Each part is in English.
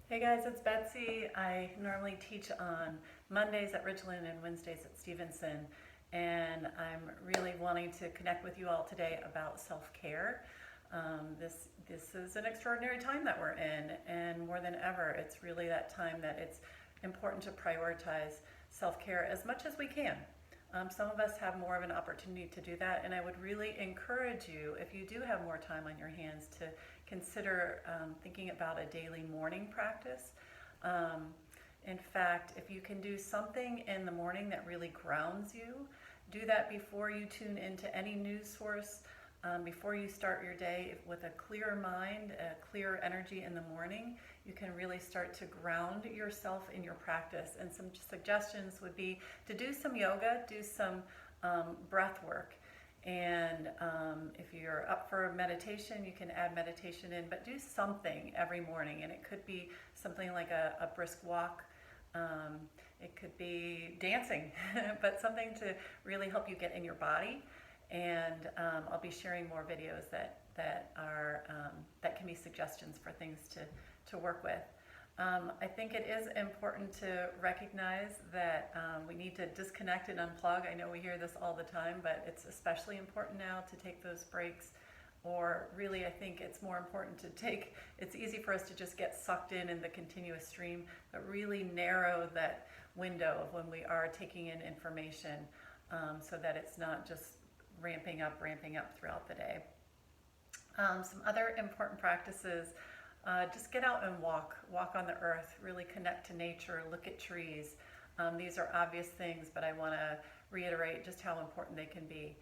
Hey guys, it's Betsy. I normally teach on Mondays at Richland and Wednesdays at Stevenson, and I'm really wanting to connect with you all today about self-care. This is an extraordinary time that we're in, and more than ever, it's really that time that it's important to prioritize self-care as much as we can. Some of us have more of an opportunity to do that, and I would really encourage you, if you do have more time on your hands, to consider thinking about a daily morning practice. In fact, if you can do something in the morning that really grounds you, do that before you tune into any news source, before you start your day with a clear mind, a clear energy in the morning. You can really start to ground yourself in your practice. And some suggestions would be to do some yoga, do some breath work. And if you're up for meditation, you can add meditation in, but do something every morning. And it could be something like a brisk walk. It could be dancing, but something to really help you get in your body. And I'll be sharing more videos that can be suggestions for things to work with. I think it is important to recognize that we need to disconnect and unplug. I know we hear this all the time, but it's especially important now to take those breaks. Or really, I think it's more important it's easy for us to just get sucked in the continuous stream, but really narrow that window of when we are taking in information so that it's not just ramping up throughout the day. Some other important practices, just get out and walk on the earth, really connect to nature, look at trees. These are obvious things, but I want to reiterate just how important they can be.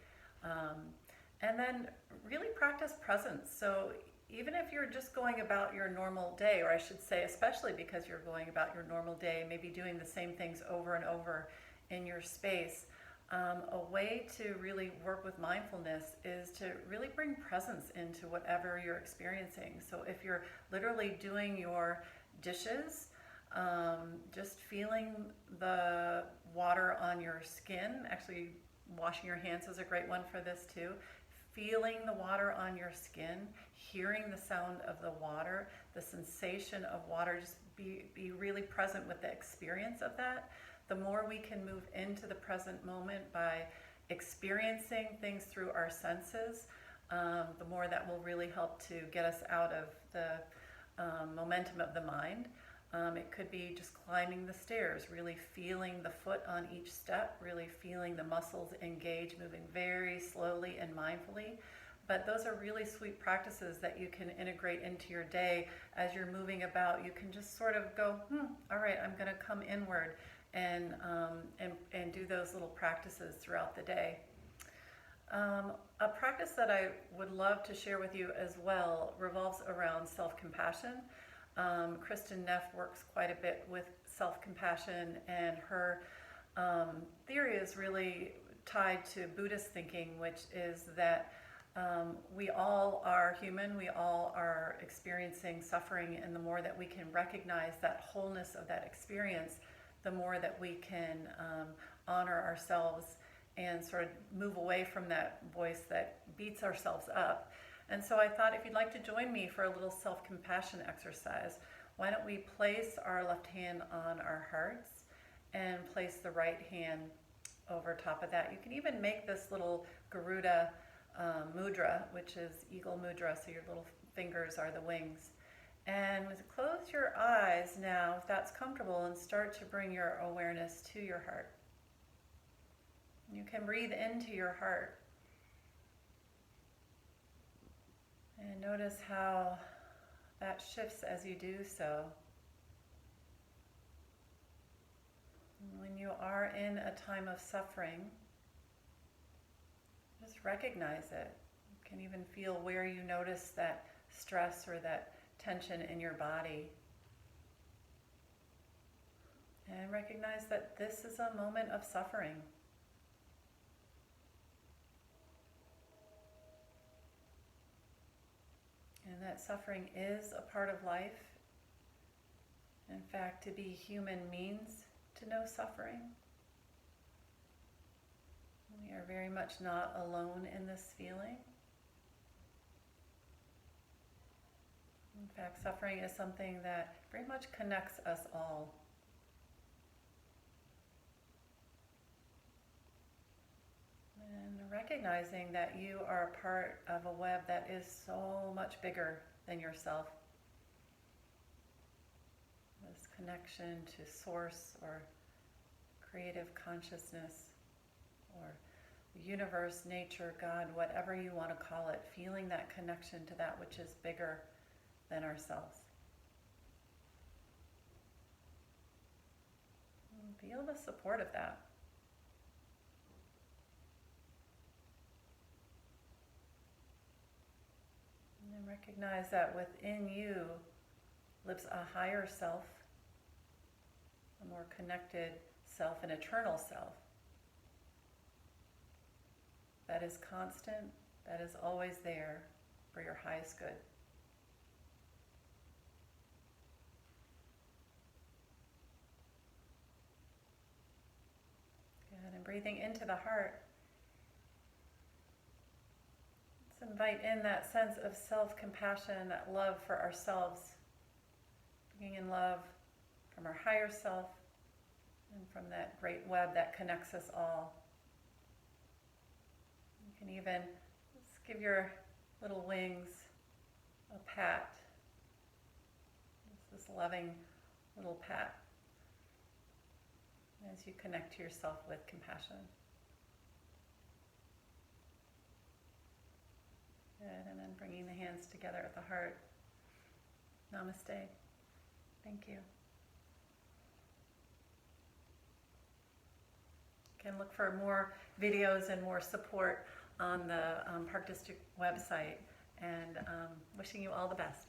And then really practice presence. So even if you're just going about your normal day, or I should say especially because you're going about your normal day, maybe doing the same things over and over in your space, a way to really work with mindfulness is to really bring presence into whatever you're experiencing. So if you're literally doing your dishes, just feeling the water on your skin, actually washing your hands is a great one for this too. Feeling the water on your skin, hearing the sound of the water, the sensation of water, just be really present with the experience of that. The more we can move into the present moment by experiencing things through our senses, the more that will really help to get us out of the momentum of the mind. It could be just climbing the stairs, really feeling the foot on each step, really feeling the muscles engage, moving very slowly and mindfully. But those are really sweet practices that you can integrate into your day as you're moving about. You can just sort of go, all right, I'm going to come inward and do those little practices throughout the day. A practice that I would love to share with you as well revolves around self-compassion. Kristin Neff works quite a bit with self-compassion, and her theory is really tied to Buddhist thinking, which is that we all are human, we all are experiencing suffering, and the more that we can recognize that wholeness of that experience, the more that we can honor ourselves and sort of move away from that voice that beats ourselves up. And so I thought, if you'd like to join me for a little self-compassion exercise, why don't we place our left hand on our hearts and place the right hand over top of that. You can even make this little Garuda mudra, which is eagle mudra, so your little fingers are the wings. And close your eyes now, if that's comfortable, and start to bring your awareness to your heart. You can breathe into your heart. And notice how that shifts as you do so. When you are in a time of suffering, just recognize it. You can even feel where you notice that stress or that tension in your body. And recognize that this is a moment of suffering. And that suffering is a part of life. In fact, to be human means to know suffering. We are very much not alone in this feeling. In fact, suffering is something that very much connects us all. And recognizing that you are a part of a web that is so much bigger than yourself. This connection to source or creative consciousness or the universe, nature, God, whatever you want to call it, feeling that connection to that which is bigger than ourselves. And feel the support of that. And then recognize that within you lives a higher self, a more connected self, an eternal self that is constant, that is always there for your highest good. Good. And breathing into the heart, let's invite in that sense of self-compassion, that love for ourselves, being in love from our higher self and from that great web that connects us all. You can even just give your little wings a pat. Just this loving little pat as you connect to yourself with compassion. Good, and then bringing the hands together at the heart. Namaste. Thank you. You can look for more videos and more support on the Park District website, and wishing you all the best.